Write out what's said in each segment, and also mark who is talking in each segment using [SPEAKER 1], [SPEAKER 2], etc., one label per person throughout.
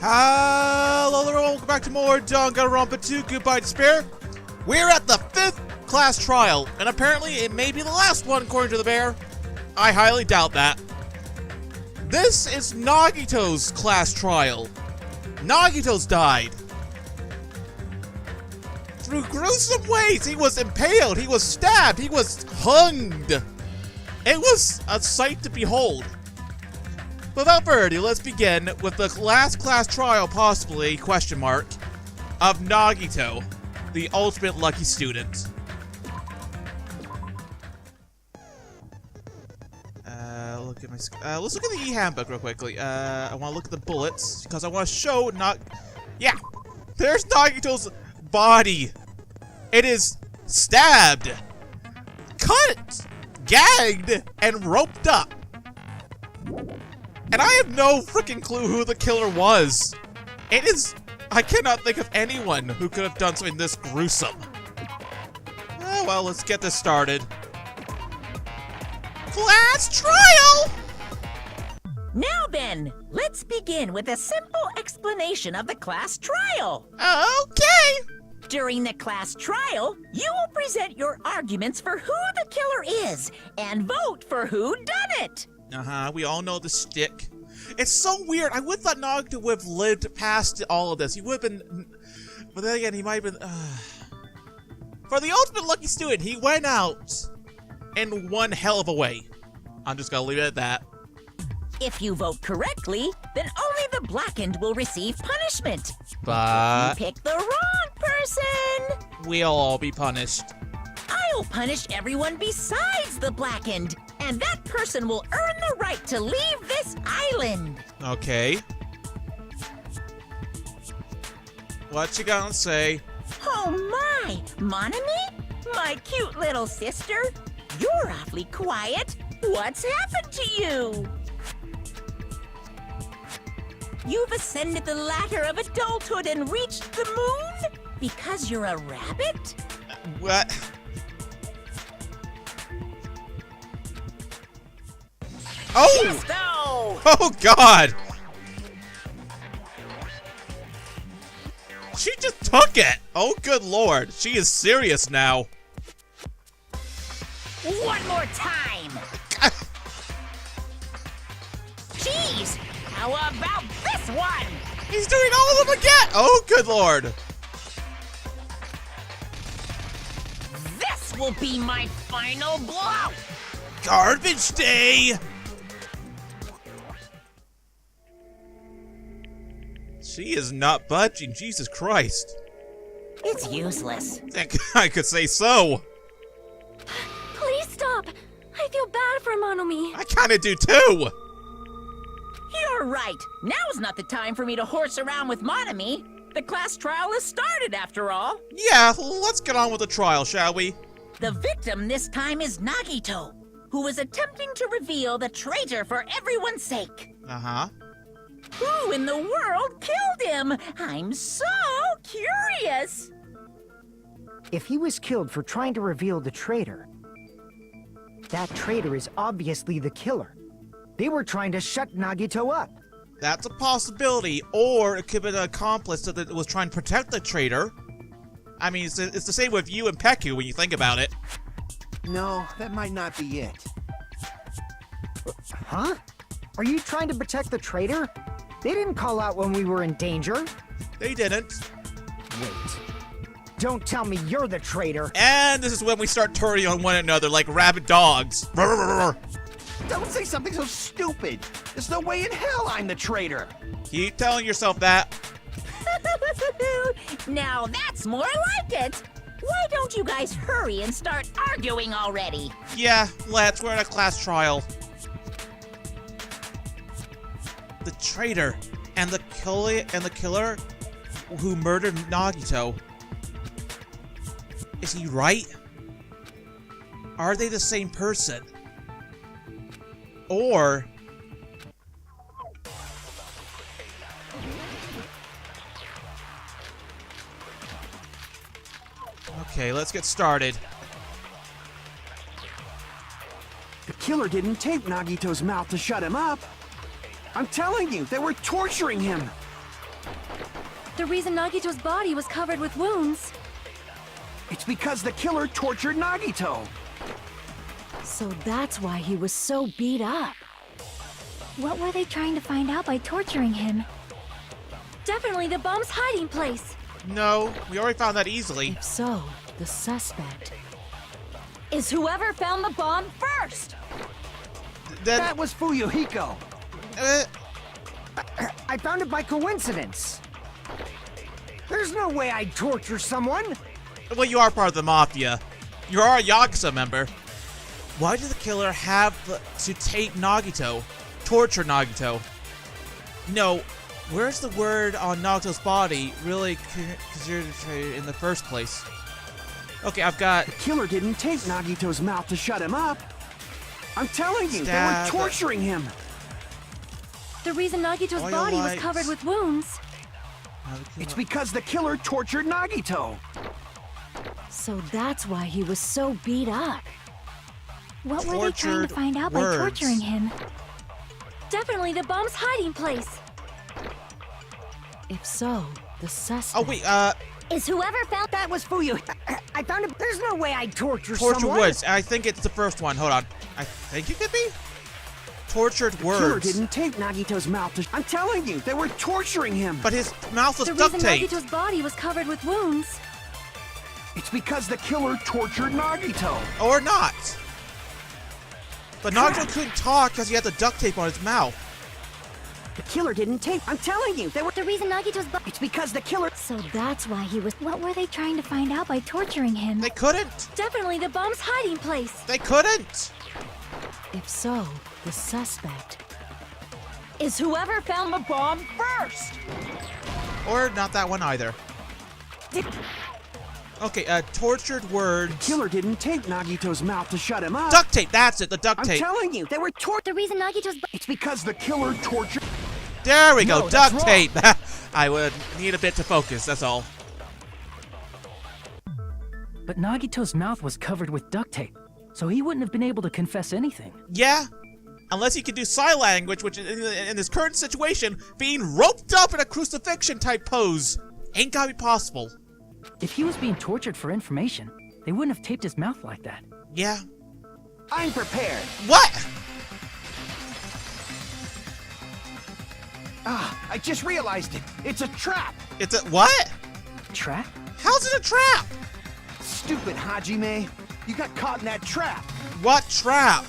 [SPEAKER 1] Hello everyone, welcome back to more Danganronpa 2, Goodbye Despair. We're at the 5th class trial, and apparently it may be the last one according to the bear. I highly doubt that. This is Nagito's class trial. Nagito's died. Through gruesome ways, he was impaled, he was stabbed, he was hunged. It was a sight to behold. Without further ado, let's begin with the last class trial, possibly, question mark, of Nagito, the ultimate lucky student. Let's look at the e-handbook real quickly. I want to look at the bullets, because I want to show yeah, there's Nagito's body. It is stabbed, cut, gagged, and roped up. And I have no freaking clue who the killer was. I cannot think of anyone who could have done something this gruesome. Oh, well, let's get this started. Class trial!
[SPEAKER 2] Now then, let's begin with a simple explanation of the class trial.
[SPEAKER 1] Okay.
[SPEAKER 2] During the class trial, you will present your arguments for who the killer is and vote for who done it.
[SPEAKER 1] We all know the shtick. It's so weird. I would have thought Nagito would have lived past all of this. He would have been... But then again, he might have been... For the ultimate lucky student, he went out in one hell of a way. I'm just gonna leave it at that.
[SPEAKER 2] If you vote correctly, then only the blackened will receive punishment.
[SPEAKER 1] But...
[SPEAKER 2] If you pick the wrong person...
[SPEAKER 1] We'll all be punished.
[SPEAKER 2] I'll punish everyone besides the blackened, and that person will earn the right to leave this island.
[SPEAKER 1] Okay. What you gonna say?
[SPEAKER 2] Oh my, Monokuma? My cute little sister? You're awfully quiet. What's happened to you? You've ascended the ladder of adulthood and reached the moon? Because you're a rabbit?
[SPEAKER 1] What? Oh!
[SPEAKER 2] Yes, no!
[SPEAKER 1] Oh God! She just took it! Oh good lord, she is serious now.
[SPEAKER 2] One more time! Jeez! How about this one?
[SPEAKER 1] He's doing all of them again! Oh good lord!
[SPEAKER 2] This will be my final blow!
[SPEAKER 1] Garbage day! She is not budging, Jesus Christ.
[SPEAKER 2] It's useless.
[SPEAKER 1] I could say so.
[SPEAKER 3] Please stop. I feel bad for Monokuma.
[SPEAKER 1] I kinda do too.
[SPEAKER 2] You're right. Now's not the time for me to horse around with Monokuma. The class trial has started after all.
[SPEAKER 1] Yeah, let's get on with the trial, shall we?
[SPEAKER 2] The victim this time is Nagito, who was attempting to reveal the traitor for everyone's sake.
[SPEAKER 1] Uh-huh.
[SPEAKER 2] Who in the world killed him? I'm so curious.
[SPEAKER 4] If he was killed for trying to reveal the traitor, that traitor is obviously the killer. They were trying to shut Nagito up.
[SPEAKER 1] That's a possibility, or it could be an accomplice that was trying to protect the traitor. I mean, it's the same with you and Peku when you think about it.
[SPEAKER 5] No, that might not be it.
[SPEAKER 4] Huh? Are you trying to protect the traitor? They didn't call out when we were in danger.
[SPEAKER 1] They didn't.
[SPEAKER 4] Wait. Don't tell me you're the traitor.
[SPEAKER 1] And this is when we start turning on one another like rabid dogs.
[SPEAKER 5] Don't say something so stupid. There's no way in hell I'm the traitor.
[SPEAKER 1] Keep telling yourself that.
[SPEAKER 2] Now that's more like it. Why don't you guys hurry and start arguing already?
[SPEAKER 1] Yeah, let's. We're in a class trial. The traitor and the killer who murdered Nagito. Is he right? Are they the same person? Or okay, let's get started.
[SPEAKER 5] The killer didn't tape Nagito's mouth to shut him up. I'm telling you, they were torturing him.
[SPEAKER 3] The reason Nagito's body was covered with wounds.
[SPEAKER 5] It's because the killer tortured Nagito.
[SPEAKER 3] So that's why he was so beat up. What were they trying to find out by torturing him? Definitely the bomb's hiding place.
[SPEAKER 1] No, we already found that easily.
[SPEAKER 3] If so, the suspect
[SPEAKER 2] Is whoever found the bomb first.
[SPEAKER 5] That was Fuyuhiko.
[SPEAKER 4] I found it by coincidence. There's no way I'd torture someone.
[SPEAKER 1] Well, you are part of the mafia. You are a Yakuza member. Why did the killer have to tape Nagito? Torture Nagito? No, where's the word on Nagito's body really considered in the first place? Okay, I've got...
[SPEAKER 5] The killer didn't tape Nagito's mouth to shut him up. I'm telling you, they were torturing him.
[SPEAKER 3] The reason Nagito's
[SPEAKER 1] Oil
[SPEAKER 3] body was
[SPEAKER 1] lights.
[SPEAKER 3] covered with wounds.
[SPEAKER 5] It's because the killer tortured Nagito.
[SPEAKER 3] So that's why he was so beat up. What were they trying
[SPEAKER 1] Tortured
[SPEAKER 3] to find out by
[SPEAKER 1] words.
[SPEAKER 3] torturing him? Definitely the bomb's hiding place. If so, the suspect...
[SPEAKER 1] Oh, wait,
[SPEAKER 2] Is whoever found
[SPEAKER 4] That was Fuyu. I found it. There's no way I'd torture
[SPEAKER 1] Tortured
[SPEAKER 4] someone.
[SPEAKER 1] words. I think it's the first one. Hold on. I think it could be? Tortured
[SPEAKER 5] The killer
[SPEAKER 1] words.
[SPEAKER 5] didn't tape Nagito's mouth to... I'm telling you, they were torturing him.
[SPEAKER 1] But his mouth was
[SPEAKER 3] The
[SPEAKER 1] duct
[SPEAKER 3] reason
[SPEAKER 1] taped.
[SPEAKER 3] Nagito's body was covered with wounds.
[SPEAKER 5] It's because the killer tortured Nagito.
[SPEAKER 1] Or not. But Nagito couldn't talk because he had the duct tape on his mouth.
[SPEAKER 5] The killer didn't tape... I'm telling you, they were...
[SPEAKER 3] The reason Nagito's body...
[SPEAKER 5] It's because the killer...
[SPEAKER 3] So that's why he was... What were they trying to find out by torturing him?
[SPEAKER 1] They couldn't.
[SPEAKER 3] Definitely the bomb's hiding place.
[SPEAKER 1] They couldn't.
[SPEAKER 3] If so, the suspect...
[SPEAKER 2] is whoever found the bomb first.
[SPEAKER 1] Or not that one either. Okay, tortured words.
[SPEAKER 5] Killer didn't tape Nagito's mouth to shut him up.
[SPEAKER 1] Duct tape, that's it, the duct
[SPEAKER 5] I'm
[SPEAKER 1] tape.
[SPEAKER 5] telling you, they were
[SPEAKER 3] The reason Nagito's...
[SPEAKER 5] It's because the killer tortured...
[SPEAKER 1] There we go,
[SPEAKER 5] No, that's
[SPEAKER 1] duct
[SPEAKER 5] wrong.
[SPEAKER 1] tape. I would need a bit to focus, that's all.
[SPEAKER 6] But Nagito's mouth was covered with duct tape, so he wouldn't have been able to confess anything.
[SPEAKER 1] Yeah, unless he could do sign language, which in this current situation, being roped up in a crucifixion type pose, ain't gotta be possible.
[SPEAKER 6] If he was being tortured for information, they wouldn't have taped his mouth like that.
[SPEAKER 1] Yeah.
[SPEAKER 5] I'm prepared.
[SPEAKER 1] What?
[SPEAKER 5] Ah, I just realized it. It's a trap.
[SPEAKER 1] It's a what?
[SPEAKER 6] Trap?
[SPEAKER 1] How's it a trap?
[SPEAKER 5] Stupid Hajime. You got caught in that trap.
[SPEAKER 1] What trap?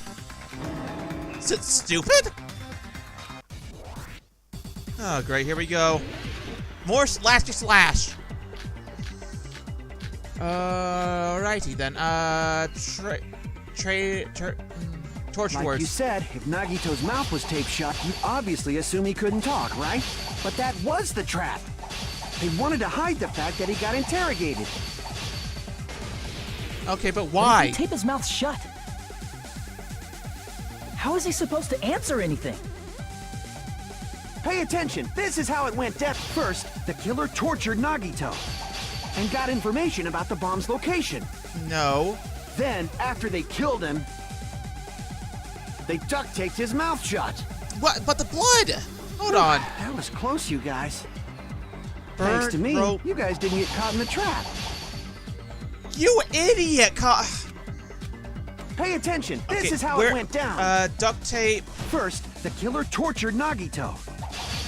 [SPEAKER 1] Is it stupid? Oh, great. Here we go. More slashy slash. Alrighty then. Torture
[SPEAKER 5] Like
[SPEAKER 1] words.
[SPEAKER 5] you said, if Nagito's mouth was taped shut, you obviously assume he couldn't talk, right? But that was the trap. They wanted to hide the fact that he got interrogated.
[SPEAKER 1] Okay, but
[SPEAKER 6] But
[SPEAKER 1] why?
[SPEAKER 6] if you tape his mouth shut, how is he supposed to answer anything?
[SPEAKER 5] Pay attention. This is how it went down. First, the killer tortured Nagito and got information about the bomb's location.
[SPEAKER 1] No.
[SPEAKER 5] Then, after they killed him, they duct taped his mouth shut.
[SPEAKER 1] What? But the blood! Hold on.
[SPEAKER 5] That was close, you guys.
[SPEAKER 1] Burnt
[SPEAKER 5] Thanks to me,
[SPEAKER 1] rope.
[SPEAKER 5] you guys didn't get caught in the trap.
[SPEAKER 1] You idiot!
[SPEAKER 5] Pay attention. This
[SPEAKER 1] Okay,
[SPEAKER 5] is how
[SPEAKER 1] where-
[SPEAKER 5] it went down.
[SPEAKER 1] Duct tape.
[SPEAKER 5] First, the killer tortured Nagito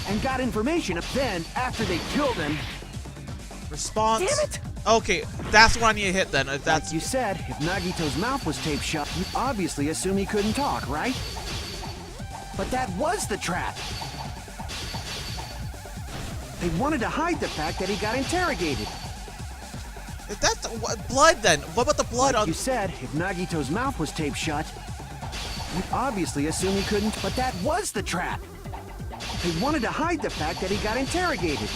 [SPEAKER 5] and got information. Then, after they killed him,
[SPEAKER 1] Response.
[SPEAKER 5] damn it!
[SPEAKER 1] Okay, that's what I need to hit then. If that's
[SPEAKER 5] Like you said, if Nagito's mouth was taped shut, you obviously assume he couldn't talk, right? But that was the trap. They wanted to hide the fact that he got interrogated.
[SPEAKER 1] if that's blood then. What about the blood
[SPEAKER 5] Like
[SPEAKER 1] on?
[SPEAKER 5] you said, if Nagito's mouth was taped shut, you obviously assume he couldn't. But that was the trap. They wanted to hide the fact that he got interrogated.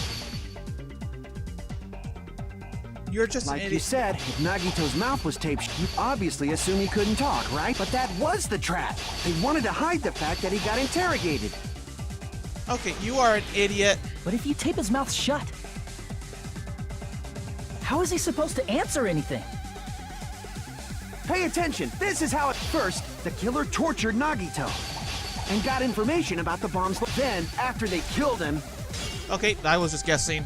[SPEAKER 1] You're just an
[SPEAKER 5] Like you
[SPEAKER 1] idiot.
[SPEAKER 5] said, if Nagito's mouth was taped shut, you obviously assume he couldn't talk, right? But that was the trap. They wanted to hide the fact that he got interrogated.
[SPEAKER 1] Okay, you are an idiot.
[SPEAKER 6] But if you tape his mouth shut, how is he supposed to answer anything?
[SPEAKER 5] Pay attention. This is how it first, the killer tortured Nagito and got information about the bombs. Then, after they killed him,
[SPEAKER 1] Okay, I was just guessing.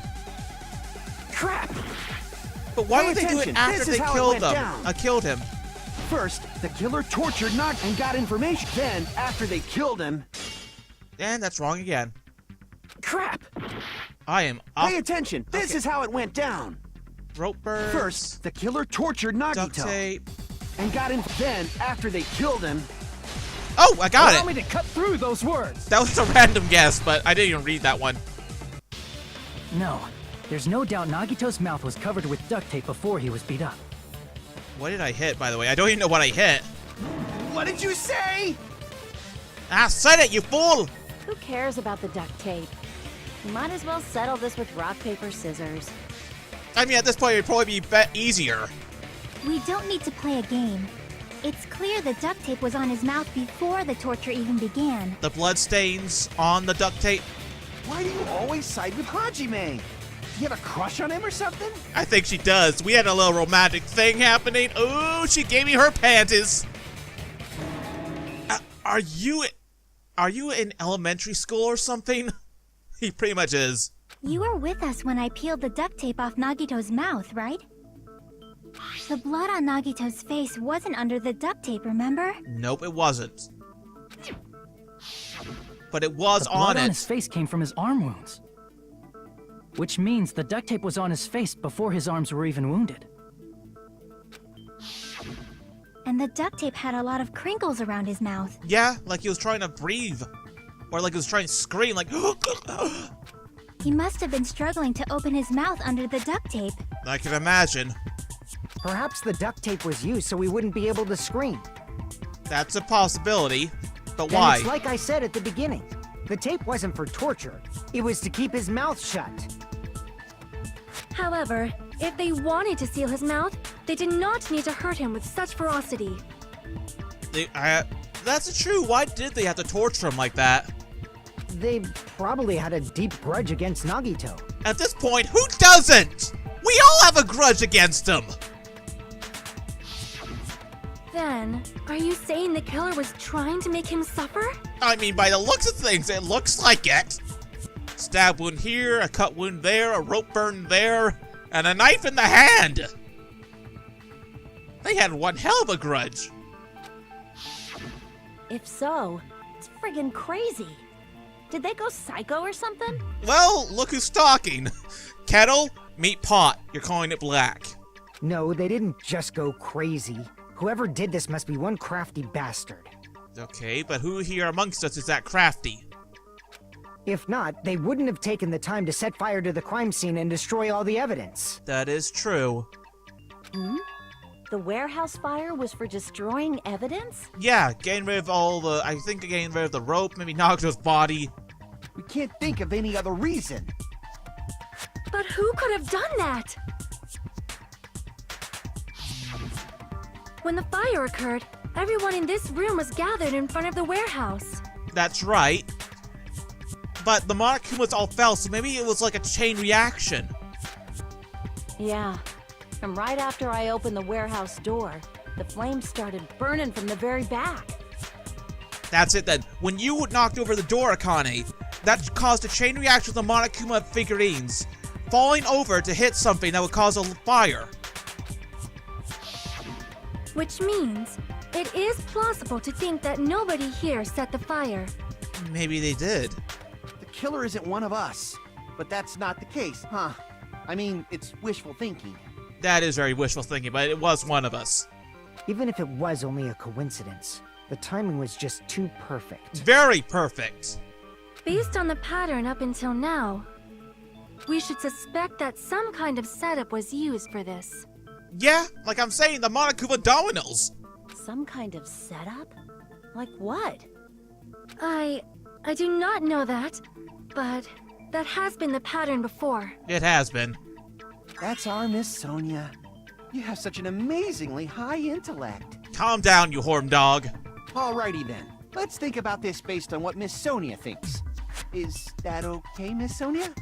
[SPEAKER 5] trap.
[SPEAKER 1] But why
[SPEAKER 5] Pay
[SPEAKER 1] would they do it
[SPEAKER 5] attention.
[SPEAKER 1] after
[SPEAKER 5] This
[SPEAKER 1] they
[SPEAKER 5] is how it
[SPEAKER 1] killed
[SPEAKER 5] went
[SPEAKER 1] them?
[SPEAKER 5] down.
[SPEAKER 1] Killed him.
[SPEAKER 5] First, the killer tortured Nagito and got information. Then, after they killed him,
[SPEAKER 1] And that's wrong again.
[SPEAKER 5] crap.
[SPEAKER 1] I am off.
[SPEAKER 5] Pay attention. This
[SPEAKER 1] Okay.
[SPEAKER 5] is how it went down.
[SPEAKER 1] Rope burns.
[SPEAKER 5] First, the killer tortured
[SPEAKER 1] duct
[SPEAKER 5] Nagito
[SPEAKER 1] tape.
[SPEAKER 5] and got in. Then, after they killed him,
[SPEAKER 1] Oh, I got
[SPEAKER 6] Allow
[SPEAKER 1] it.
[SPEAKER 6] me to cut through those words.
[SPEAKER 1] That was a random guess, but I didn't even read that one.
[SPEAKER 6] No, there's no doubt Nagito's mouth was covered with duct tape before he was beat up.
[SPEAKER 1] What did I hit, by the way? I don't even know what I hit.
[SPEAKER 5] what did you say?
[SPEAKER 1] I said it, you fool!
[SPEAKER 3] Who cares about the duct tape? You might as well settle this with rock, paper, scissors.
[SPEAKER 1] I mean, at this point, it'd probably be easier.
[SPEAKER 7] We don't need to play a game. It's clear the duct tape was on his mouth before the torture even began.
[SPEAKER 1] The blood stains on the duct tape.
[SPEAKER 5] Why do you always side with Hajime? You have a crush on him or something?
[SPEAKER 1] I think she does. We had a little romantic thing happening. Ooh, she gave me her panties. Are you in elementary school or something? He pretty much is.
[SPEAKER 7] You were with us when I peeled the duct tape off Nagito's mouth, right? The blood on Nagito's face wasn't under the duct tape, remember?
[SPEAKER 1] Nope, it wasn't. But it was
[SPEAKER 6] The blood
[SPEAKER 1] on
[SPEAKER 6] on
[SPEAKER 1] it.
[SPEAKER 6] his face came from his arm wounds. Which means the duct tape was on his face before his arms were even wounded.
[SPEAKER 7] And the duct tape had a lot of crinkles around his mouth.
[SPEAKER 1] Yeah, like he was trying to breathe. Or like he was trying to scream, like...
[SPEAKER 7] He must have been struggling to open his mouth under the duct tape.
[SPEAKER 1] I can imagine.
[SPEAKER 4] Perhaps the duct tape was used so he wouldn't be able to scream.
[SPEAKER 1] That's a possibility. But
[SPEAKER 4] And
[SPEAKER 1] why?
[SPEAKER 4] it's like I said at the beginning. The tape wasn't for torture. It was to keep his mouth shut.
[SPEAKER 3] However, if they wanted to seal his mouth, they did not need to hurt him with such ferocity.
[SPEAKER 1] That's true. Why did they have to torture him like that?
[SPEAKER 4] They probably had a deep grudge against Nagito.
[SPEAKER 1] At this point, who doesn't? We all have a grudge against him.
[SPEAKER 3] Then, are you saying the killer was trying to make him suffer?
[SPEAKER 1] I mean, by the looks of things, it looks like it. Stab wound here, a cut wound there, a rope burn there, and a knife in the hand. They had one hell of a grudge.
[SPEAKER 3] If so, it's friggin' crazy. Did they go psycho or something?
[SPEAKER 1] Well, look who's talking. Kettle, meet pot. You're calling it black.
[SPEAKER 4] No, they didn't just go crazy. Whoever did this must be one crafty bastard.
[SPEAKER 1] Okay, but who here amongst us is that crafty?
[SPEAKER 4] If not, they wouldn't have taken the time to set fire to the crime scene and destroy all the evidence.
[SPEAKER 1] That is true.
[SPEAKER 2] The warehouse fire was for destroying evidence?
[SPEAKER 1] Yeah, getting rid of all the... I think getting rid of the rope, maybe Nagito's body.
[SPEAKER 5] We can't think of any other reason.
[SPEAKER 3] But who could have done that? When the fire occurred, everyone in this room was gathered in front of the warehouse.
[SPEAKER 1] That's right. But the Monokumas all fell, so maybe it was like a chain reaction.
[SPEAKER 8] Yeah. And right after I opened the warehouse door, the flames started burning from the very back.
[SPEAKER 1] That's it then. When you knocked over the door, Akane, that caused a chain reaction with the Monokuma figurines falling over to hit something that would cause a fire.
[SPEAKER 3] Which means it is plausible to think that nobody here set the fire.
[SPEAKER 1] Maybe they did.
[SPEAKER 5] The killer isn't one of us. But that's not the case, huh? I mean, it's wishful thinking.
[SPEAKER 1] That is very wishful thinking, but it was one of us.
[SPEAKER 4] Even if it was only a coincidence, the timing was just too perfect.
[SPEAKER 1] Very perfect.
[SPEAKER 3] Based on the pattern up until now, we should suspect that some kind of setup was used for this.
[SPEAKER 1] Yeah, like I'm saying, the Monokuma dominoes.
[SPEAKER 8] Some kind of setup? Like what?
[SPEAKER 3] I do not know that, but that has been the pattern before.
[SPEAKER 1] It has been.
[SPEAKER 5] That's our Miss Sonia. You have such an amazingly high intellect.
[SPEAKER 1] Calm down, you horn dog.
[SPEAKER 5] Alrighty then. Let's think about this based on what Miss Sonia thinks. Is that okay, Miss Sonia?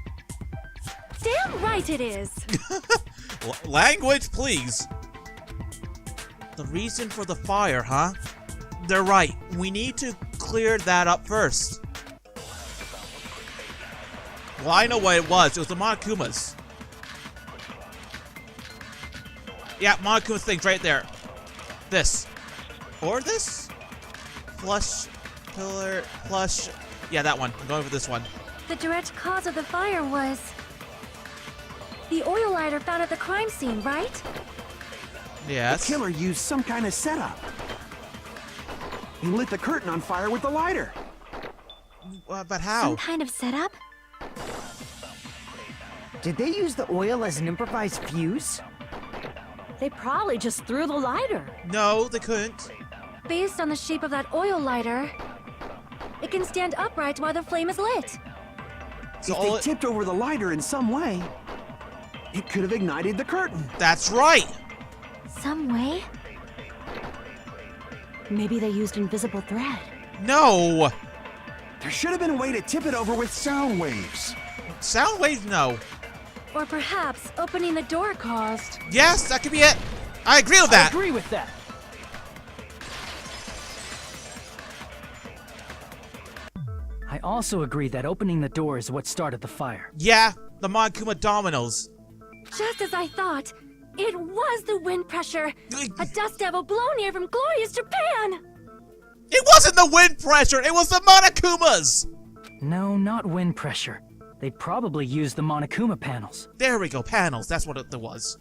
[SPEAKER 3] Damn right it is!
[SPEAKER 1] Language, please. The reason for the fire, huh? They're right. We need to clear that up first. Well, I know what it was. It was the Monokumas. Yeah, Monokuma things right there. This. Or this? Flush. Pillar. Flush. Yeah, that one. I'm going for this one.
[SPEAKER 3] The direct cause of the fire was the oil lighter found at the crime scene, right?
[SPEAKER 1] Yes.
[SPEAKER 5] The killer used some kind of setup. He lit the curtain on fire with the lighter.
[SPEAKER 1] But how?
[SPEAKER 3] Some kind of setup?
[SPEAKER 4] Did they use the oil as an improvised fuse?
[SPEAKER 8] They probably just threw the lighter.
[SPEAKER 1] No, they couldn't.
[SPEAKER 3] Based on the shape of that oil lighter, it can stand upright while the flame is lit.
[SPEAKER 1] So
[SPEAKER 5] If they tipped over the lighter in some way, it could have ignited the curtain.
[SPEAKER 1] That's right.
[SPEAKER 3] Some way?
[SPEAKER 8] Maybe they used invisible thread.
[SPEAKER 1] No.
[SPEAKER 5] There should have been a way to tip it over with sound waves.
[SPEAKER 1] Sound waves, no.
[SPEAKER 3] Or perhaps opening the door caused.
[SPEAKER 1] Yes, that could be it. I agree with
[SPEAKER 6] I
[SPEAKER 1] that.
[SPEAKER 6] agree with that. I also agree that opening the door is what started the fire.
[SPEAKER 1] Yeah, the Monokuma dominoes.
[SPEAKER 3] Just as I thought, it was the wind pressure. A dust devil blown here from glorious Japan.
[SPEAKER 1] It wasn't the wind pressure, it was the Monokumas!
[SPEAKER 6] No, not wind pressure. They probably used the Monokuma panels.
[SPEAKER 1] There we go, panels, that's what it was.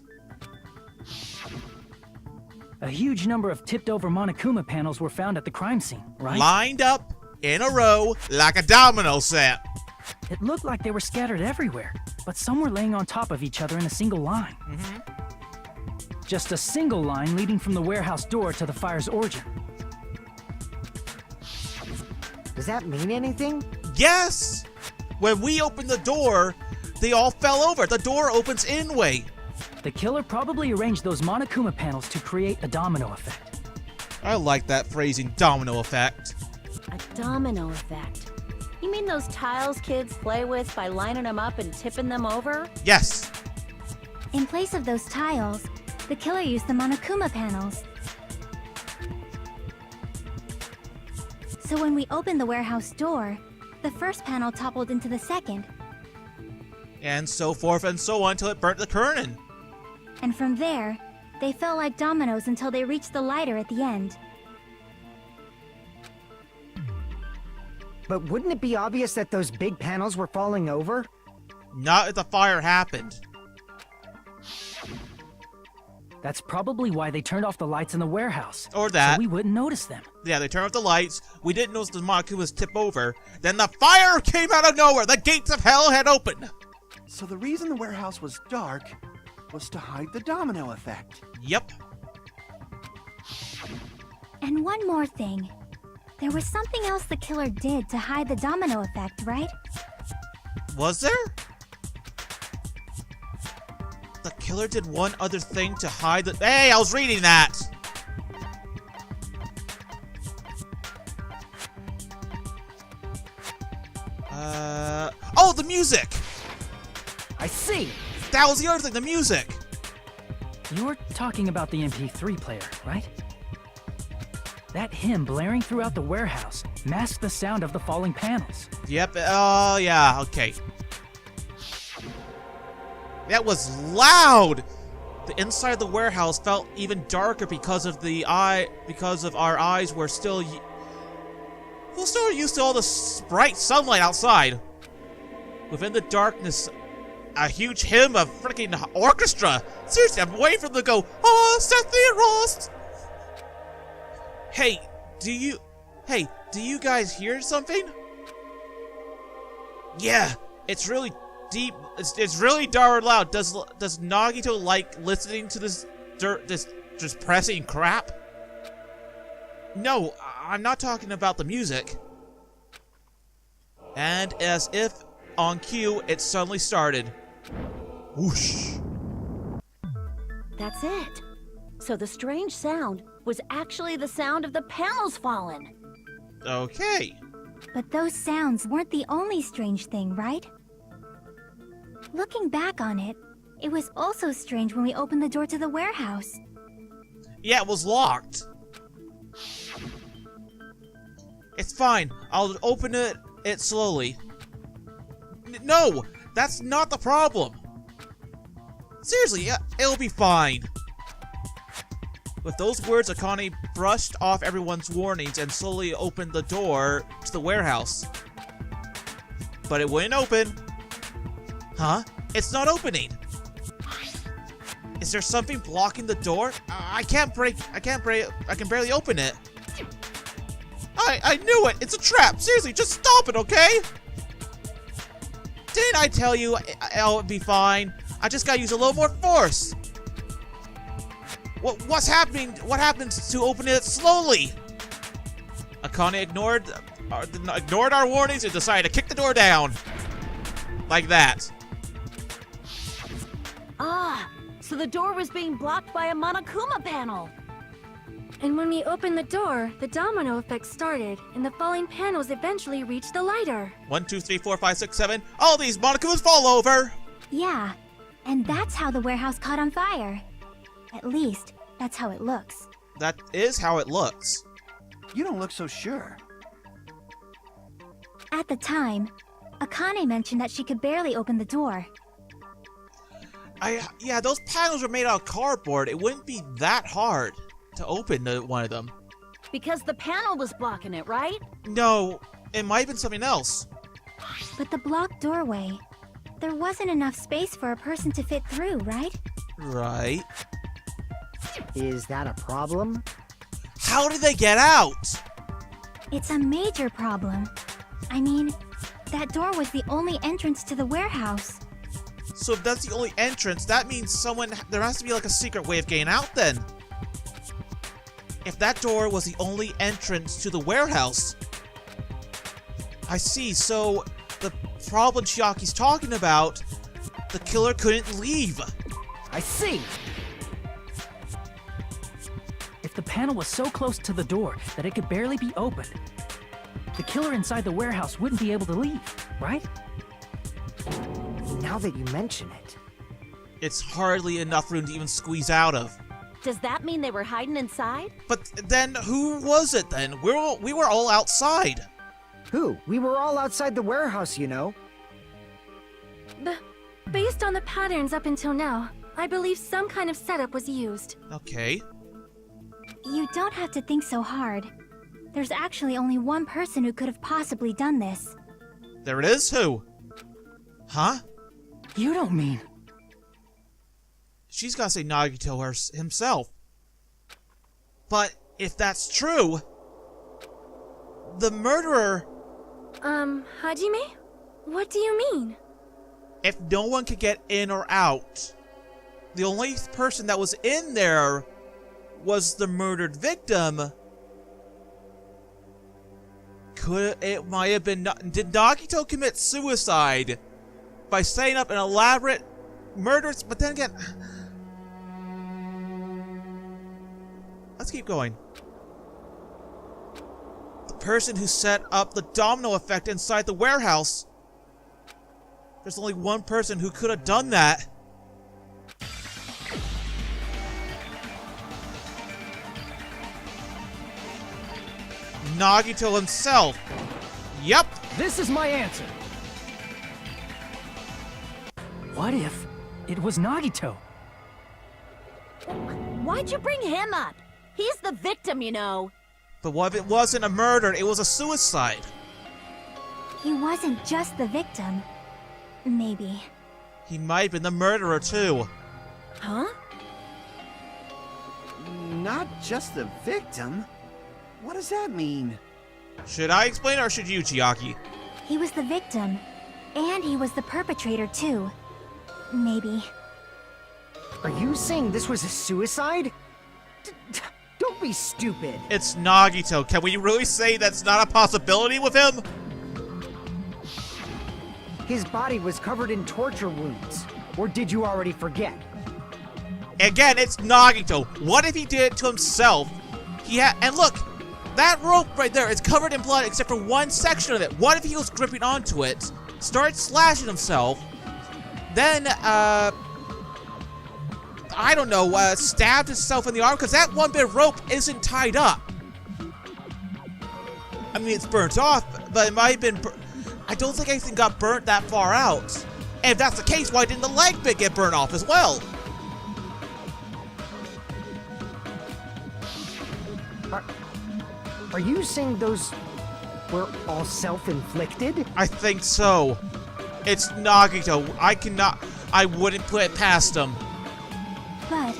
[SPEAKER 6] A huge number of tipped-over Monokuma panels were found at the crime scene, right?
[SPEAKER 1] Lined up, in a row, like a domino set.
[SPEAKER 6] It looked like they were scattered everywhere, but some were laying on top of each other in a single line. Just a single line leading from the warehouse door to the fire's origin.
[SPEAKER 4] Does that mean anything?
[SPEAKER 1] Yes! When we opened the door, they all fell over. The door opens in-way.
[SPEAKER 6] The killer probably arranged those Monokuma panels to create a domino effect.
[SPEAKER 1] I like that phrasing, domino effect.
[SPEAKER 8] A domino effect. You mean those tiles kids play with by lining them up and tipping them over?
[SPEAKER 1] Yes.
[SPEAKER 7] In place of those tiles, the killer used the Monokuma panels. So when we opened the warehouse door, the first panel toppled into the second.
[SPEAKER 1] And so forth and so on until it burnt the curtain.
[SPEAKER 7] And from there, they fell like dominoes until they reached the lighter at the end.
[SPEAKER 4] But wouldn't it be obvious that those big panels were falling over?
[SPEAKER 1] Not if the fire happened.
[SPEAKER 6] That's probably why they turned off the lights in the warehouse.
[SPEAKER 1] Or that.
[SPEAKER 6] So we wouldn't notice them.
[SPEAKER 1] Yeah, they turned off the lights. We didn't notice the Monokumas tip over. Then the fire came out of nowhere. The gates of hell had opened.
[SPEAKER 5] So the reason the warehouse was dark was to hide the domino effect.
[SPEAKER 1] Yep.
[SPEAKER 7] And one more thing. There was something else the killer did to hide the domino effect, right?
[SPEAKER 1] Was there? The killer did one other thing to hide the... Hey, I was reading that! Oh, the music!
[SPEAKER 4] I see.
[SPEAKER 1] That was the other thing, the music!
[SPEAKER 6] You're talking about the MP3 player, right? That hymn blaring throughout the warehouse masked the sound of the falling panels.
[SPEAKER 1] Yep, yeah, okay. That was loud! The inside of the warehouse felt even darker because of our eyes were still used to all the bright sunlight outside. Within the darkness, a huge hymn of freaking orchestra. Seriously, I'm waiting for them to go, "Oh, set the roast." Hey, do you guys hear something? Yeah, it's really deep. It's really darn loud. Does Nagito like listening to this depressing crap? No, I'm not talking about the music. And as if on cue, it suddenly started. Whoosh.
[SPEAKER 8] That's it. So the strange sound was actually the sound of the panels falling.
[SPEAKER 1] Okay.
[SPEAKER 7] But those sounds weren't the only strange thing, right? Looking back on it, it was also strange when we opened the door to the warehouse.
[SPEAKER 1] Yeah, it was locked. It's fine. I'll open it slowly. No, that's not the problem. Seriously, it'll be fine. With those words, Akane brushed off everyone's warnings and slowly opened the door to the warehouse. But it wouldn't open. Huh? It's not opening. Is there something blocking the door? I can barely open it. I knew it! It's a trap! Seriously, just stop it, okay? Didn't I tell you it'll be fine? I just gotta use a little more force. What's happening? What happens to open it slowly? Akane ignored our warnings and decided to kick the door down. Like that.
[SPEAKER 8] Ah, so the door was being blocked by a Monokuma panel.
[SPEAKER 3] And when we opened the door, the domino effect started, and the falling panels eventually reached the lighter.
[SPEAKER 1] 1, 2, 3, 4, 5, 6, 7. All these Monokumas fall over.
[SPEAKER 7] Yeah, and that's how the warehouse caught on fire. At least, that's how it looks.
[SPEAKER 1] That is how it looks.
[SPEAKER 5] You don't look so sure.
[SPEAKER 7] At the time, Akane mentioned that she could barely open the door.
[SPEAKER 1] Yeah, those panels were made out of cardboard. It wouldn't be that hard to open one of them.
[SPEAKER 8] Because the panel was blocking it, right?
[SPEAKER 1] No, it might have been something else.
[SPEAKER 7] But the blocked doorway, there wasn't enough space for a person to fit through, right?
[SPEAKER 1] Right.
[SPEAKER 4] Is that a problem?
[SPEAKER 1] How did they get out?
[SPEAKER 7] It's a major problem. I mean, that door was the only entrance to the warehouse.
[SPEAKER 1] So if that's the only entrance, that means there has to be like a secret way of getting out then. If that door was the only entrance to the warehouse. I see, so the problem Chiaki's talking about, the killer couldn't leave.
[SPEAKER 4] I see.
[SPEAKER 6] If the panel was so close to the door that it could barely be opened, the killer inside the warehouse wouldn't be able to leave, right?
[SPEAKER 4] Now that you mention it.
[SPEAKER 1] It's hardly enough room to even squeeze out of.
[SPEAKER 8] Does that mean they were hiding inside?
[SPEAKER 1] But then, who was it then? We were all outside.
[SPEAKER 4] Who? We were all outside the warehouse, you know.
[SPEAKER 3] Based on the patterns up until now, I believe some kind of setup was used.
[SPEAKER 1] Okay.
[SPEAKER 7] You don't have to think so hard. There's actually only one person who could have possibly done this.
[SPEAKER 1] There it is. Who? Huh?
[SPEAKER 6] You don't mean...
[SPEAKER 1] She's gotta say Nagito himself. But if that's true, the murderer...
[SPEAKER 3] Hajime? What do you mean?
[SPEAKER 1] If no one could get in or out, the only person that was in there was the murdered victim. It might have been... Did Nagito commit suicide by setting up an elaborate murder? But then again... Let's keep going. The person who set up the domino effect inside the warehouse There's only one person who could have done that. Nagito himself. Yep.
[SPEAKER 6] This is my answer. What if it was Nagito?
[SPEAKER 8] Why'd you bring him up? He's the victim, you know.
[SPEAKER 1] But what if it wasn't a murder? It was a suicide.
[SPEAKER 7] He wasn't just the victim. Maybe.
[SPEAKER 1] He might have been the murderer too.
[SPEAKER 8] Huh?
[SPEAKER 5] Not just the victim? What does that mean?
[SPEAKER 1] Should I explain or should you, Chiaki?
[SPEAKER 7] He was the victim. And he was the perpetrator, too. Maybe.
[SPEAKER 4] Are you saying this was a suicide? Don't be stupid.
[SPEAKER 1] It's Nagito. Can we really say that's not a possibility with him?
[SPEAKER 4] His body was covered in torture wounds. Or did you already forget?
[SPEAKER 1] Again, it's Nagito. What if he did it to himself? And look, that rope right there is covered in blood except for one section of it. What if he was gripping onto it, started slashing himself, then, I don't know, stabbed himself in the arm? Because that one bit of rope isn't tied up. I mean, it's burnt off, but it might have been... I don't think anything got burnt that far out. And if that's the case, why didn't the leg bit get burnt off as well?
[SPEAKER 4] Are you saying those were all self-inflicted?
[SPEAKER 1] I think so. It's Nagito. I wouldn't put it past him.
[SPEAKER 7] But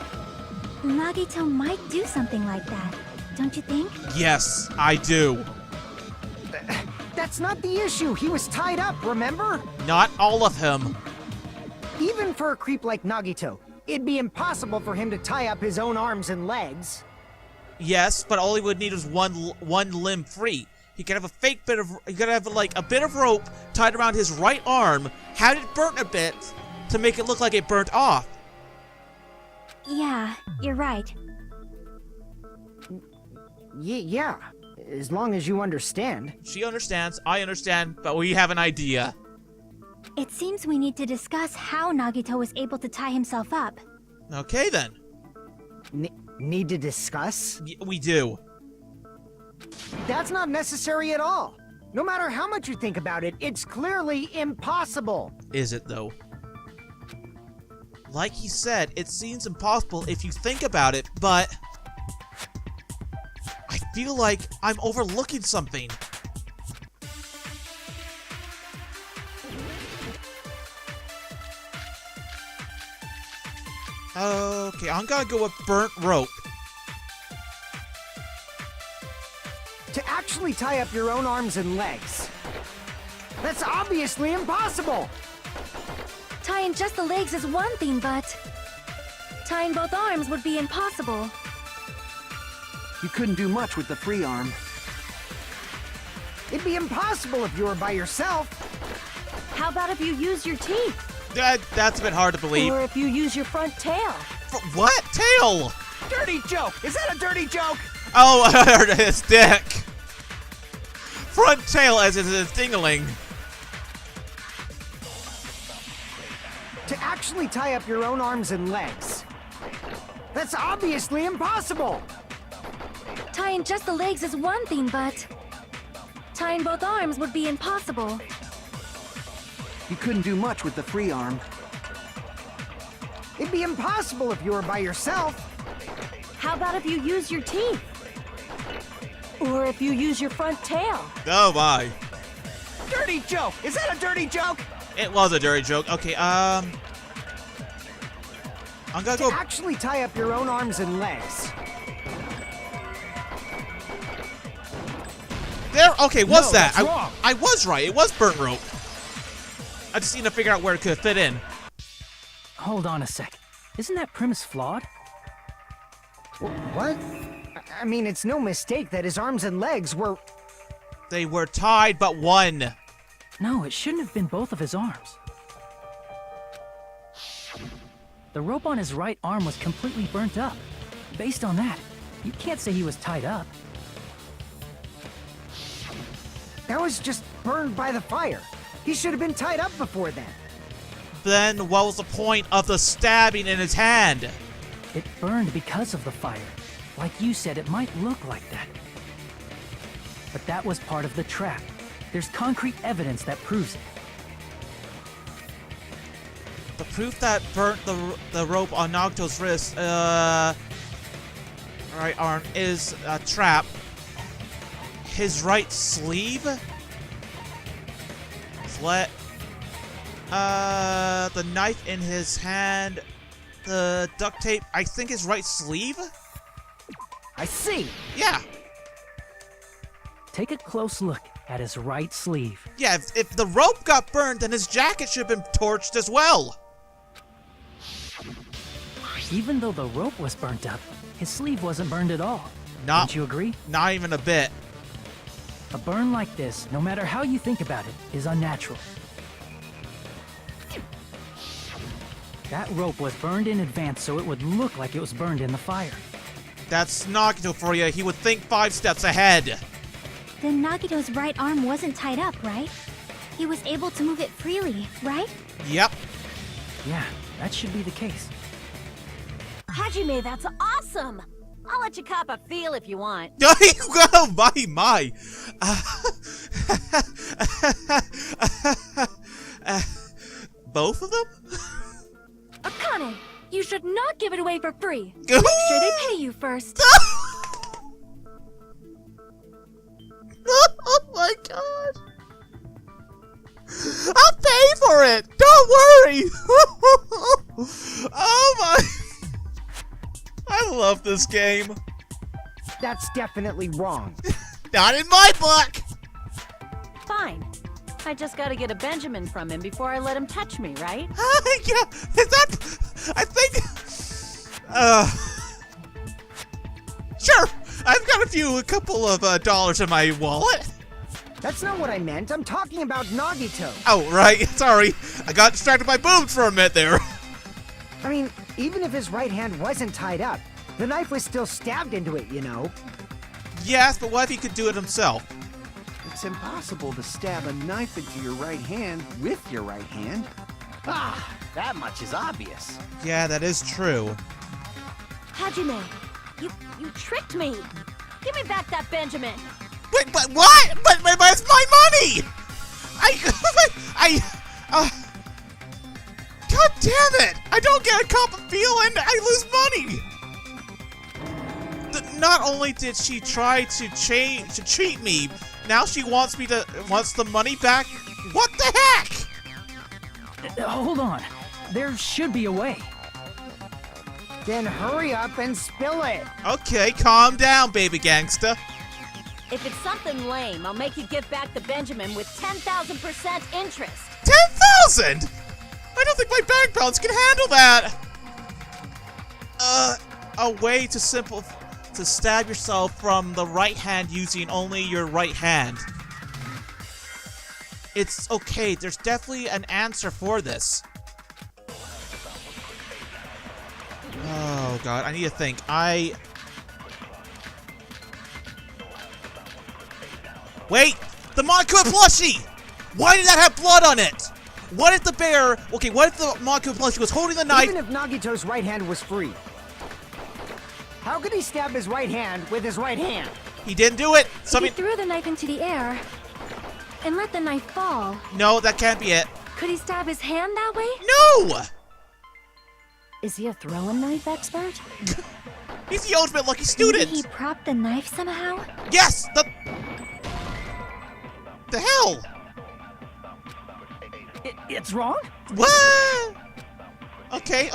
[SPEAKER 7] Nagito might do something like that, don't you think?
[SPEAKER 1] Yes, I do.
[SPEAKER 4] That's not the issue. He was tied up, remember?
[SPEAKER 1] Not all of him.
[SPEAKER 4] Even for a creep like Nagito, it'd be impossible for him to tie up his own arms and legs.
[SPEAKER 1] Yes, but all he would need is one limb free. He could have he could have like a bit of rope tied around his right arm, had it burnt a bit to make it look like it burnt off.
[SPEAKER 7] Yeah, you're right.
[SPEAKER 4] Yeah, as long as you understand.
[SPEAKER 1] She understands, I understand, but we have an idea.
[SPEAKER 7] It seems we need to discuss how Nagito was able to tie himself up.
[SPEAKER 1] Okay then.
[SPEAKER 4] Need to discuss?
[SPEAKER 1] We do.
[SPEAKER 4] That's not necessary at all. No matter how much you think about it, it's clearly impossible.
[SPEAKER 1] Is it though? Like he said, it seems impossible if you think about it, but I feel like I'm overlooking something. Okay, I'm gonna go with burnt rope.
[SPEAKER 4] To actually tie up your own arms and legs. That's obviously impossible.
[SPEAKER 3] Tying just the legs is one thing, but tying both arms would be impossible.
[SPEAKER 5] You couldn't do much with the free arm.
[SPEAKER 4] It'd be impossible if you were by yourself.
[SPEAKER 8] How about if you use your teeth?
[SPEAKER 1] That's a bit hard to believe.
[SPEAKER 8] Or if you use your front tail?
[SPEAKER 1] What? Tail?
[SPEAKER 5] Dirty joke! Is that a dirty joke?
[SPEAKER 1] Oh, his dick. Front tail as it is dingling.
[SPEAKER 4] To actually tie up your own arms and legs. That's obviously impossible.
[SPEAKER 3] Tying just the legs is one thing, but tying both arms would be impossible.
[SPEAKER 5] You couldn't do much with the free arm.
[SPEAKER 4] It'd be impossible if you were by yourself.
[SPEAKER 8] How about if you use your teeth? Or if you use your front tail?
[SPEAKER 1] Oh my.
[SPEAKER 5] Dirty joke! Is that a dirty joke?
[SPEAKER 1] It was a dirty joke. Okay, I'm gonna go.
[SPEAKER 4] To actually tie up your own arms and legs.
[SPEAKER 1] There. Okay, what's
[SPEAKER 6] No,
[SPEAKER 1] that?
[SPEAKER 6] that's wrong.
[SPEAKER 1] I was right. It was burnt rope. I just need to figure out where it could fit in.
[SPEAKER 6] Hold on a sec. Isn't that premise flawed?
[SPEAKER 4] What? I mean, it's no mistake that his arms and legs were...
[SPEAKER 1] They were tied, but one.
[SPEAKER 6] No, it shouldn't have been both of his arms. The rope on his right arm was completely burnt up. Based on that, you can't say he was tied up.
[SPEAKER 4] That was just burned by the fire. He should have been tied up before then.
[SPEAKER 1] then what was the point of the stabbing in his hand?
[SPEAKER 6] It burned because of the fire. Like you said, it might look like that. But that was part of the trap. There's concrete evidence that proves it.
[SPEAKER 1] The proof that burnt the rope on Nagito's wrist, right arm, is a trap. His right sleeve? The knife in his hand, the duct tape, I think his right sleeve?
[SPEAKER 4] I see.
[SPEAKER 1] Yeah.
[SPEAKER 6] Take a close look at his right sleeve.
[SPEAKER 1] Yeah, if the rope got burned, then his jacket should have been torched as well.
[SPEAKER 6] Even though the rope was burnt up, his sleeve wasn't burned at all. Don't you agree?
[SPEAKER 1] Not even a bit.
[SPEAKER 6] A burn like this, no matter how you think about it, is unnatural. That rope was burned in advance so it would look like it was burned in the fire.
[SPEAKER 1] That's Nagito for you. He would think 5 steps ahead.
[SPEAKER 7] Then Nagito's right arm wasn't tied up, right? He was able to move it freely, right?
[SPEAKER 1] Yep.
[SPEAKER 6] Yeah, that should be the case.
[SPEAKER 8] Hajime, that's awesome! I'll let you cop a feel if you want.
[SPEAKER 1] Oh my. Both of them?
[SPEAKER 3] Akane, you should not give it away for free. Make sure they pay you first.
[SPEAKER 1] Oh my god. I'll pay for it. Don't worry. Oh my. I love this game.
[SPEAKER 4] That's definitely wrong.
[SPEAKER 1] Not in my book.
[SPEAKER 8] Fine. I just gotta get a Benjamin from him before I let him touch me, right?
[SPEAKER 1] Yeah, is that... I think... Sure, I've got a couple of dollars in my wallet.
[SPEAKER 4] That's not what I meant. I'm talking about Nagito.
[SPEAKER 1] Oh, right, sorry. I got distracted by boobs for a minute there.
[SPEAKER 4] I mean, even if his right hand wasn't tied up, the knife was still stabbed into it, you know?
[SPEAKER 1] Yes, but what if he could do it himself?
[SPEAKER 5] It's impossible to stab a knife into your right hand with your right hand.
[SPEAKER 9] Ah, that much is obvious.
[SPEAKER 1] Yeah, that is true.
[SPEAKER 8] Hajime, you tricked me. Give me back that Benjamin.
[SPEAKER 1] Wait, but what? But it's my money! God damn it! I don't get a cop of feel and I lose money! Not only did she try to cheat me, now she wants the money back? What the heck?
[SPEAKER 6] Hold on. There should be a way.
[SPEAKER 4] Then hurry up and spill it.
[SPEAKER 1] Okay, calm down, baby gangsta.
[SPEAKER 8] If it's something lame, I'll make you give back the Benjamin with 10,000% interest.
[SPEAKER 1] 10,000? I don't think my bank balance can handle that. A way to stab yourself from the right hand using only your right hand. It's okay, there's definitely an answer for this. Oh god, I need to think. Wait! The Monokuma plushie! Why did that have blood on it? What if the bear... Okay, what if the Monokuma plushie was holding the knife...
[SPEAKER 4] Even if Nagito's right hand was free, how could he stab his right hand with his right hand?
[SPEAKER 1] He didn't do it!
[SPEAKER 3] If he threw the knife into the air and let the knife fall...
[SPEAKER 1] No, that can't be it.
[SPEAKER 3] Could he stab his hand that way?
[SPEAKER 1] No!
[SPEAKER 8] Is he a throwing knife expert?
[SPEAKER 1] He's the ultimate lucky student!
[SPEAKER 7] Maybe he propped the knife somehow?
[SPEAKER 1] Yes! The hell?
[SPEAKER 6] It's wrong?
[SPEAKER 1] What? Okay.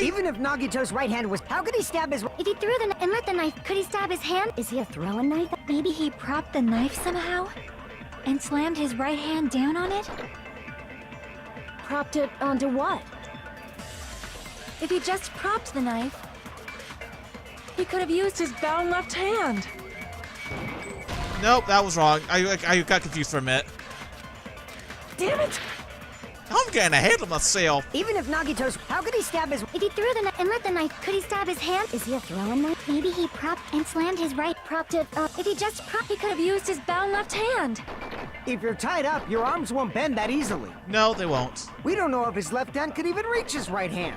[SPEAKER 4] Even if Nagito's right hand was... How could he stab his...
[SPEAKER 7] If he threw the knife and let the knife, could he stab his hand? Is he a throwing knife? Maybe he propped the knife somehow and slammed his right hand down on it?
[SPEAKER 8] Propped it onto what?
[SPEAKER 3] If he just propped the knife, he could have used his bound left hand.
[SPEAKER 1] Nope, that was wrong. I got confused for a minute.
[SPEAKER 3] Damn it!
[SPEAKER 1] I'm getting ahead of myself.
[SPEAKER 4] Even if Nagito's... How could he stab his...
[SPEAKER 7] If he threw the knife and let the knife, could he stab his hand? Is he a throwing knife? Maybe he propped and slammed his right...
[SPEAKER 3] Propped it up. If he just propped, he could have used his bound left hand.
[SPEAKER 4] If you're tied up, your arms won't bend that easily.
[SPEAKER 1] No, they won't.
[SPEAKER 4] We don't know if his left hand could even reach his right hand.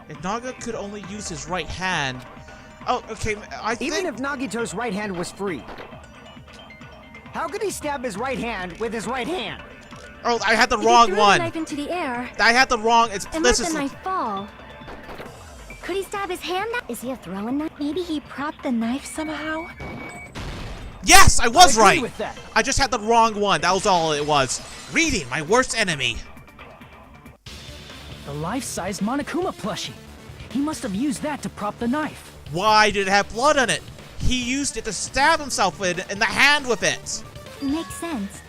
[SPEAKER 1] If Naga could only use his right hand... Oh, okay, I think...
[SPEAKER 4] Even if Nagito's right hand was free, how could he stab his right hand with his right hand?
[SPEAKER 1] Oh, I had the
[SPEAKER 3] If
[SPEAKER 1] wrong
[SPEAKER 3] he threw
[SPEAKER 1] one.
[SPEAKER 3] the knife into the air
[SPEAKER 1] I had the wrong...
[SPEAKER 3] and let the knife fall. Could he stab his hand? Is he a throwing knife? Maybe he propped the knife somehow?
[SPEAKER 1] Yes, I was
[SPEAKER 6] I agree
[SPEAKER 1] right.
[SPEAKER 6] with that.
[SPEAKER 1] I just had the wrong one. That was all it was. Reading, my worst enemy.
[SPEAKER 6] The life-size Monokuma plushie. He must have used that to prop the knife.
[SPEAKER 1] Why did it have blood on it? He used it to stab himself in the hand with it.
[SPEAKER 7] Makes sense.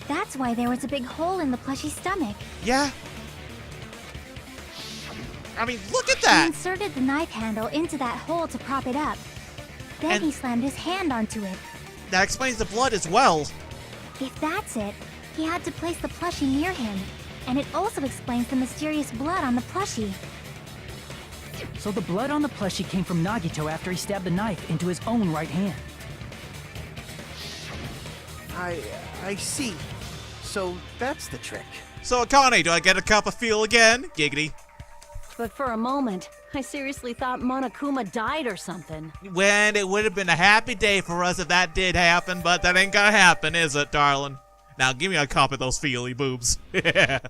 [SPEAKER 7] That's why there was a big hole in the plushie's stomach.
[SPEAKER 1] Yeah. I mean, look at
[SPEAKER 7] He
[SPEAKER 1] that.
[SPEAKER 7] inserted the knife handle into that hole to prop it up. Then
[SPEAKER 1] And-
[SPEAKER 7] he slammed his hand onto it.
[SPEAKER 1] That explains the blood as well.
[SPEAKER 7] If that's it, he had to place the plushie near him. And it also explains the mysterious blood on the plushie.
[SPEAKER 6] So the blood on the plushie came from Nagito after he stabbed the knife into his own right hand.
[SPEAKER 5] I see. So that's the trick.
[SPEAKER 1] So, Akane, do I get a cup of feel again? Giggity.
[SPEAKER 8] But for a moment, I seriously thought Monokuma died or something.
[SPEAKER 1] When it would have been a happy day for us if that did happen, but that ain't gonna happen, is it, darling? Now, give me a cup of those feely boobs.
[SPEAKER 2] A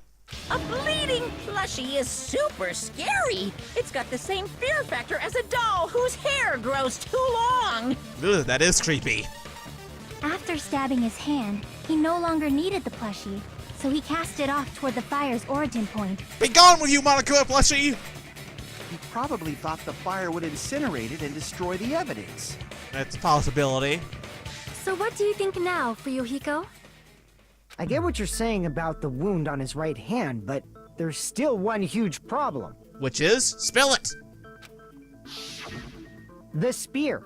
[SPEAKER 2] bleeding plushie is super scary. It's got the same fear factor as a doll whose hair grows too long.
[SPEAKER 1] Ugh, that is creepy.
[SPEAKER 7] After stabbing his hand, he no longer needed the plushie, so he cast it off toward the fire's origin point.
[SPEAKER 1] Be gone with you, Monokuma plushie!
[SPEAKER 5] He probably thought the fire would incinerate it and destroy the evidence.
[SPEAKER 1] That's a possibility.
[SPEAKER 3] So what do you think now, Fuyuhiko?
[SPEAKER 4] I get what you're saying about the wound on his right hand, but there's still one huge problem.
[SPEAKER 1] Which is? Spill it!
[SPEAKER 4] The spear.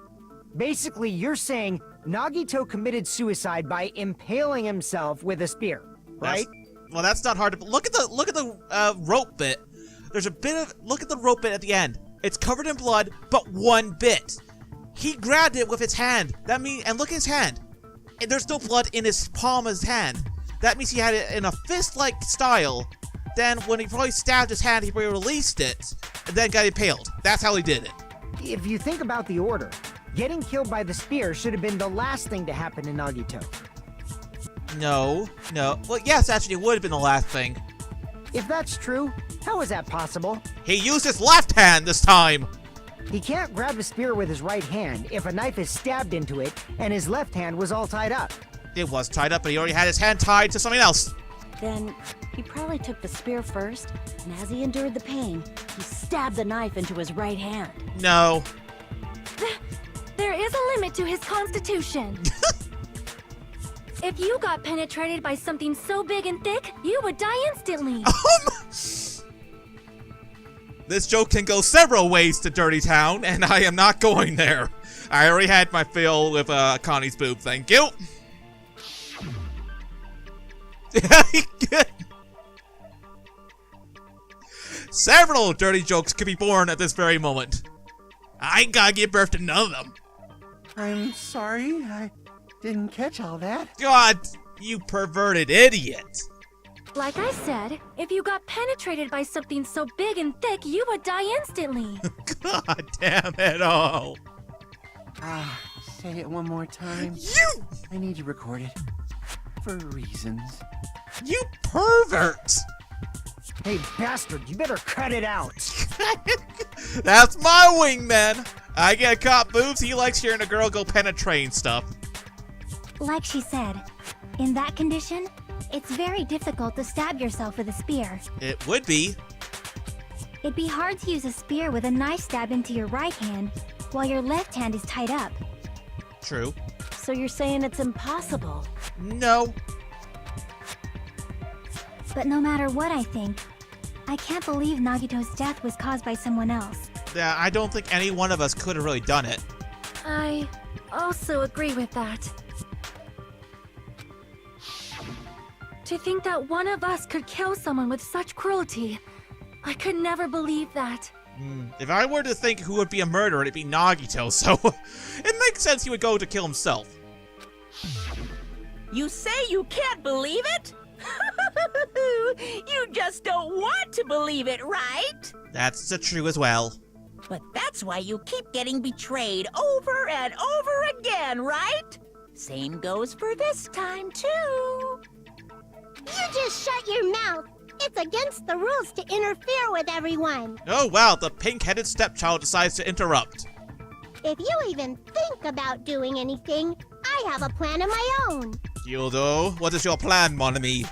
[SPEAKER 4] Basically, you're saying Nagito committed suicide by impaling himself with a spear, right?
[SPEAKER 1] Well, that's not hard to... Look at the rope bit. There's a bit of... Look at the rope bit at the end. It's covered in blood, but one bit. He grabbed it with his hand. That means... And look at his hand. And there's no blood in his palm of his hand. That means he had it in a fist-like style. Then, when he probably stabbed his hand, he probably released it, and then got impaled. That's how he did it.
[SPEAKER 4] If you think about the order, getting killed by the spear should have been the last thing to happen to Nagito.
[SPEAKER 1] No. Well, yes, actually, it would have been the last thing.
[SPEAKER 4] If that's true, how is that possible?
[SPEAKER 1] He used his left hand this time!
[SPEAKER 4] He can't grab the spear with his right hand if a knife is stabbed into it and his left hand was all tied up.
[SPEAKER 1] It was tied up, but he already had his hand tied to something else.
[SPEAKER 8] Then he probably took the spear first, and as he endured the pain, he stabbed the knife into his right hand.
[SPEAKER 1] No.
[SPEAKER 3] There is a limit to his constitution. If you got penetrated by something so big and thick, you would die instantly.
[SPEAKER 1] This joke can go several ways to Dirty Town, and I am not going there. I already had my fill with Connie's boob, thank you. Several dirty jokes could be born at this very moment. I ain't gotta give birth to none of them.
[SPEAKER 5] I'm sorry, I didn't catch all that.
[SPEAKER 1] God, you perverted idiot.
[SPEAKER 3] Like I said, if you got penetrated by something so big and thick, you would die instantly.
[SPEAKER 1] God damn it all.
[SPEAKER 5] Say it one more time.
[SPEAKER 1] You!
[SPEAKER 5] I need to record it. For reasons.
[SPEAKER 1] You pervert!
[SPEAKER 4] Hey, bastard, you better cut it out.
[SPEAKER 1] That's my wingman. I get caught boobs. He likes hearing a girl go penetrating stuff.
[SPEAKER 7] Like she said, in that condition, it's very difficult to stab yourself with a spear.
[SPEAKER 1] It would be.
[SPEAKER 7] It'd be hard to use a spear with a knife stabbed into your right hand while your left hand is tied up.
[SPEAKER 1] True.
[SPEAKER 8] So you're saying it's impossible?
[SPEAKER 1] No.
[SPEAKER 7] But no matter what I think, I can't believe Nagito's death was caused by someone else.
[SPEAKER 1] Yeah, I don't think any one of us could have really done it.
[SPEAKER 3] I also agree with that. To think that one of us could kill someone with such cruelty, I could never believe that.
[SPEAKER 1] If I were to think who would be a murderer, it'd be Nagito, so it makes sense he would go to kill himself.
[SPEAKER 2] You say you can't believe it? You just don't want to believe it, right?
[SPEAKER 1] That's true as well.
[SPEAKER 2] But that's why you keep getting betrayed over and over again, right? Same goes for this time, too.
[SPEAKER 10] You just shut your mouth. It's against the rules to interfere with everyone.
[SPEAKER 1] Oh wow, the pink-headed stepchild decides to interrupt.
[SPEAKER 10] If you even think about doing anything, I have a plan of my own.
[SPEAKER 1] Gildo, what is your plan, mon ami?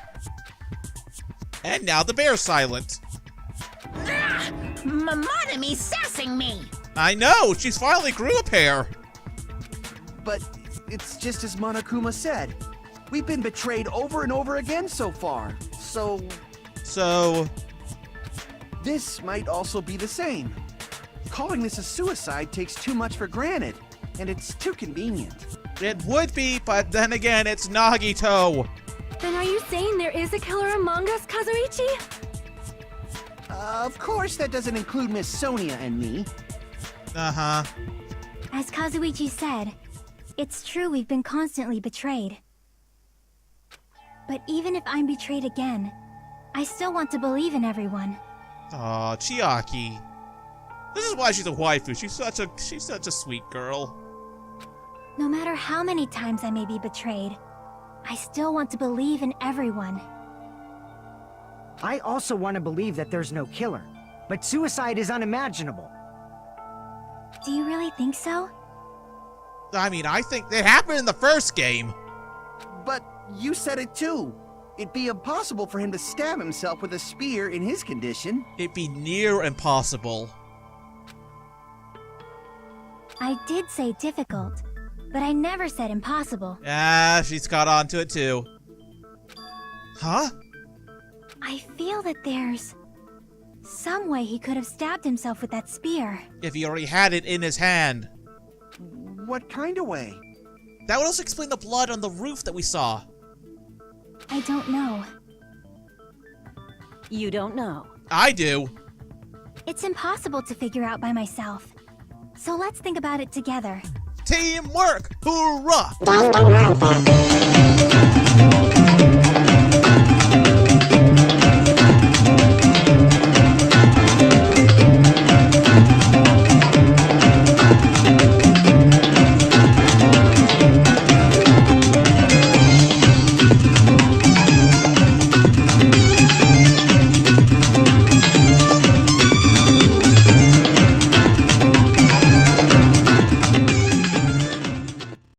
[SPEAKER 1] And now the bear's silent.
[SPEAKER 2] Monome's sassing me.
[SPEAKER 1] I know, she's finally grew a pair.
[SPEAKER 5] But it's just as Monokuma said. We've been betrayed over and over again so far. So, this might also be the same. Calling this a suicide takes too much for granted, and it's too convenient.
[SPEAKER 1] It would be, but then again, it's Nagito.
[SPEAKER 3] Then are you saying there is a killer among us, Kazuichi?
[SPEAKER 5] Of course that doesn't include Miss Sonia and me.
[SPEAKER 1] Uh-huh.
[SPEAKER 7] As Kazuichi said, it's true we've been constantly betrayed. But even if I'm betrayed again, I still want to believe in everyone.
[SPEAKER 1] Aw, Chiaki. This is why she's a waifu. She's such a sweet girl.
[SPEAKER 7] No matter how many times I may be betrayed, I still want to believe in everyone.
[SPEAKER 4] I also want to believe that there's no killer, but suicide is unimaginable.
[SPEAKER 7] Do you really think so?
[SPEAKER 1] I mean, I think it happened in the first game.
[SPEAKER 5] But you said it too. It'd be impossible for him to stab himself with a spear in his condition.
[SPEAKER 1] It'd be near impossible.
[SPEAKER 7] I did say difficult, but I never said impossible.
[SPEAKER 1] Ah, she's caught on to it too. Huh?
[SPEAKER 7] I feel that there's some way he could have stabbed himself with that spear.
[SPEAKER 1] If he already had it in his hand.
[SPEAKER 5] What kind of way?
[SPEAKER 1] That would also explain the blood on the roof that we saw.
[SPEAKER 7] I don't know.
[SPEAKER 8] You don't know.
[SPEAKER 1] I do.
[SPEAKER 7] It's impossible to figure out by myself. So let's think about it together.
[SPEAKER 1] Teamwork! Hoorah!
[SPEAKER 10] Danganronpa.